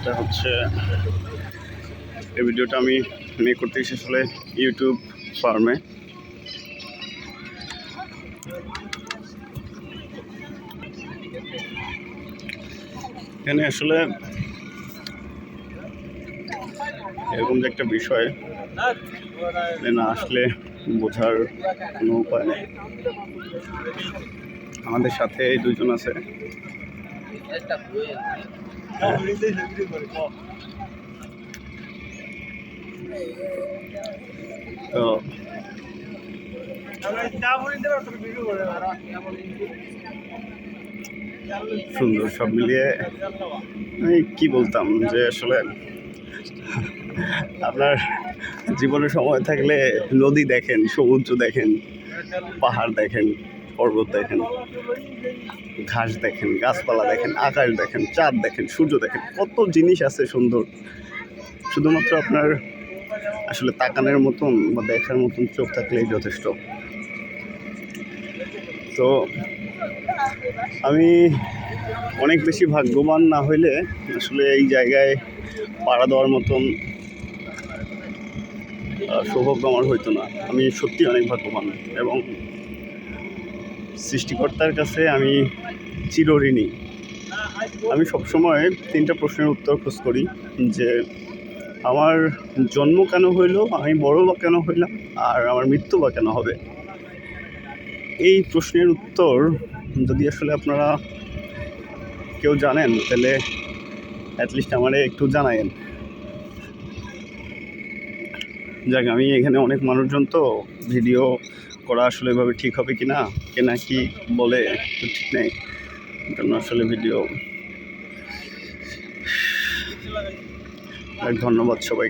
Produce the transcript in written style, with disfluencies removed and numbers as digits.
এটা হচ্ছে এই ভিডিওটা আমি মেক করতে এসে আসলে ইউটিউব ফার্মে। এখানে আসলে এরকম যে একটা বিষয় না আসলে বোঝার কোনো উপায় নেই। আমাদের সাথে এই দুজন আছে, তো সুন্দর সব মিলিয়ে আমি কি বলতাম যে আসলে আপনার জীবনে সময় থাকলে নদী দেখেন, সমুদ্র দেখেন, পাহাড় দেখেন, পর্বত দেখেন, ঘাস দেখেন, গাছপালা দেখেন, আকাশ দেখেন, চাঁদ দেখেন, সূর্য দেখেন, কত জিনিস আছে সুন্দর। শুধুমাত্র আপনার আসলে তাকানোর মতন বা দেখার মতন চোখ থাকলেই যথেষ্ট। তো আমি অনেক বেশি ভাগ্যবান না হইলে আসলে এই জায়গায় পাড়া দেওয়ার মতন সৌভাগ্য আমার হইতো না। আমি সত্যি অনেক ভাগ্যবান এবং সৃষ্টিকর্তার কাছে আমি চিরঋণী। আমি সবসময় 3টা প্রশ্নের উত্তর খোঁজ করি যে আমার জন্ম কেন হইল, আমি বড় বা কেন হইলাম, আর আমার মৃত্যু বা কেন হবে। এই প্রশ্নের উত্তর যদি আসলে আপনারা কেউ জানেন তাহলে অ্যাটলিস্ট আমারে একটু জানায়েন। যাক, আমি এখানে অনেক মানুষজন, তো ভিডিও করা আসলে এভাবে ঠিক হবে কি না, কে না কি বলে তো ঠিক নেই, জন্য আসলে ভিডিও। ধন্যবাদ সবাইকে।